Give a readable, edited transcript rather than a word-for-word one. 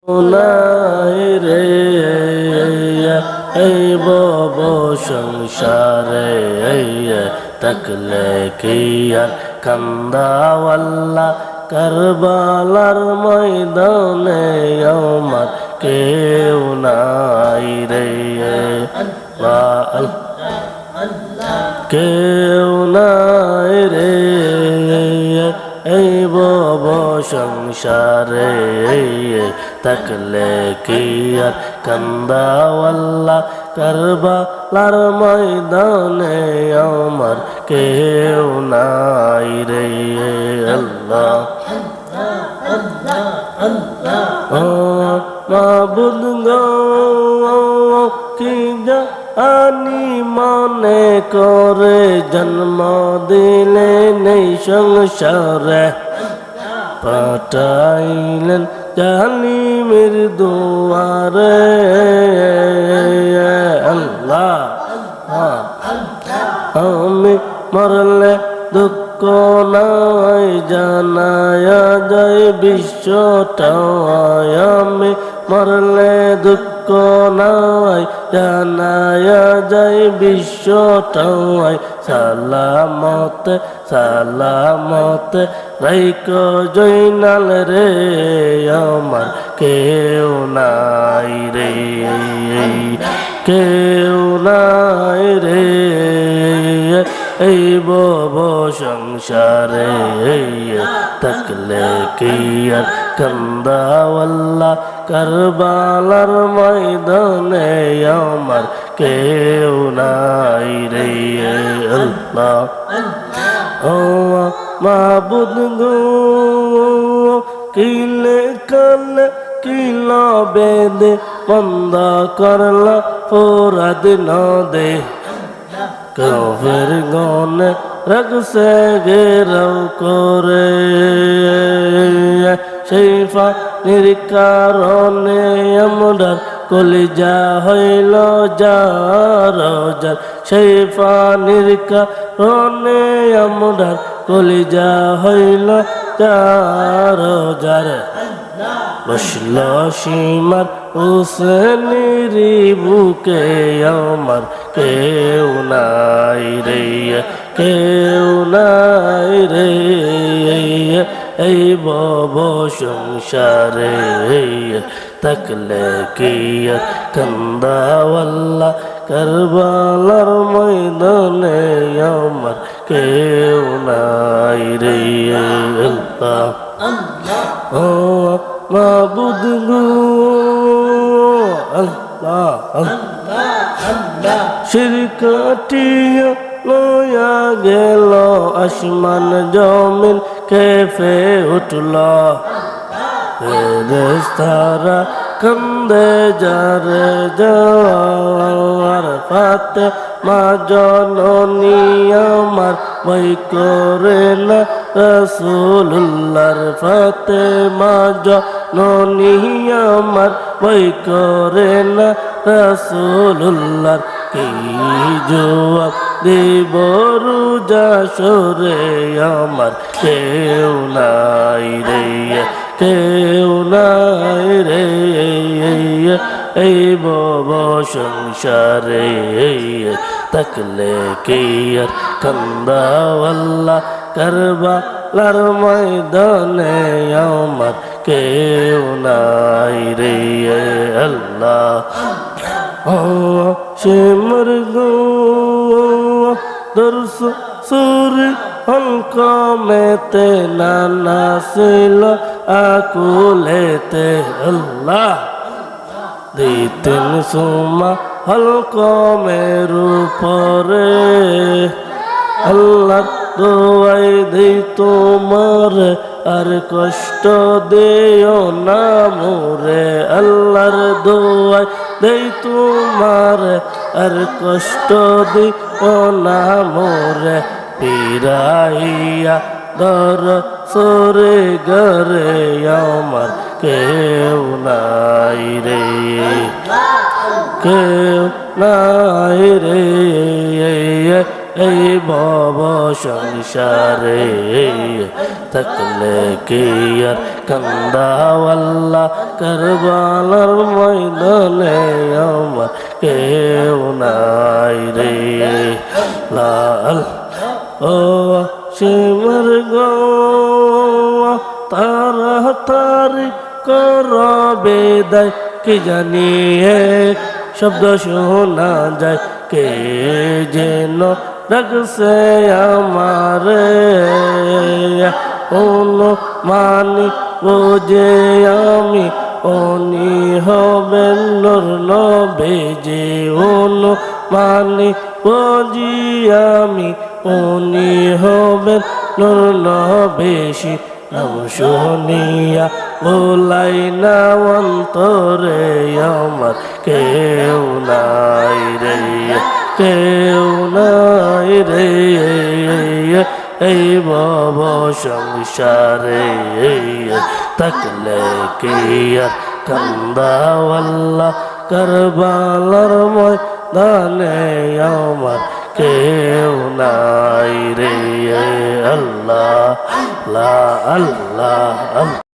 নাই রে এই বব সংসারে থাকলে কি আর কান্দাওয়াল্লা কারবালার ময়দানে আমার কেউ নাই রে কেউ নাই রে এই বব সংসারে থাকলে কি আর কান্দাওয়াল্লা কারবালার ময়দানে আমার কেউ নাই রে আল্লাহ মাবুদ গো কি জানি মনে করে জন্ম দিলে নেই সংসারে পাঠাইলেন জালিমের দুয়ারে আল্লাহ আমি মরলে দুঃখ নাই জানায়া যায় বিশ্বটায় আমি মরলে দুঃখ নাই জানায়া যায় বিশ্বটায় সালামতে সালামতে রাইকো জয়নাল রে আমার কেউ নাই রে কেউ নাই রে এই বব সংসারে থাকলে কি আর কান্দাওয়াল্লা কারবালার ময়দানে আমার কেউ নাই রে আল্লাহ ও মাবুদ গো কিলে কালে কিল বেদে বন্দা করলা ফোরাদ নদে কাফের গনে রগসে গেরাও করে সেই ফানির কারণে আমরা কলিজা হইল যার যার সেই ফানির কারণে আমরা কলিজা হইল যার যার বসল সীমার হুসেনের বুকে আমার কেউ নাই রে কেউ নাই রে এই বব সংসারে থাকলে কি আর কান্দাওয়াল্লা কারবালার ময়দানে আমার কেউ নাই রে আল্লাহ ও মাবুদ গো আল্লাহ শিরকাটিয়া লয়া গেল আসমান জমিন কেঁপে উঠল ফেরেশতারা কান্দে যারে যাওয়ার ফাতে মা জননী আমার ভয় করে না রাসূলুল্লাহর ফাতে মা জননী আমার ভয় করে না রাসূলুল্লাহর কি জবাব দেব রোজা সরে আমার কেউ নাই রে কেউ নাই রে এই বব সংসারে থাকলে কি আর কান্দাওয়াল্লা কারবালার ময়দানে আমার কেউ নাই রে আল্লাহ ও শিমর গো দর্শ সুরি হলকমেতে নানা ছিল আকুলেতে আল্লাহ দিতেন সুমা হলকমের উপরে আল্লাহ দোয়াই দেই তোমার আর কষ্ট দিও না মোরে আল্লাহর দোয়াই দেই তোমার আর কষ্ট দিও না মোরে পিরাইয়া দর সরে গরে আমার কেউ নাই রে কেউ নাই রে এই ভব সংসারে থাকলে কি আর কান্দাওয়াল্লা কারবালার ময়দানে আমার কেউ নাই রে লাল ও সিমর গো তাড়াতাড়ি করবে দায় কি জানি এক শব্দ শোনা যায় কে যেন ডাকছে আমারে অনুমানি বুঝে আমি উনি হবেন নূর নবীজি অনুমানি বুঝি আমি উনি হবেন নূর নবীজি নাম শুনিয়া ভুলাই না অন্তরে আমার কেউ নাই রে কেউ নাই রে এই ভব সংসারে থাকলে কি আর কান্দাওয়াল্লা কারবালার ময়দানে আমার কেউ নাই রে আল্লাহ আল্লাহ আল্লাহ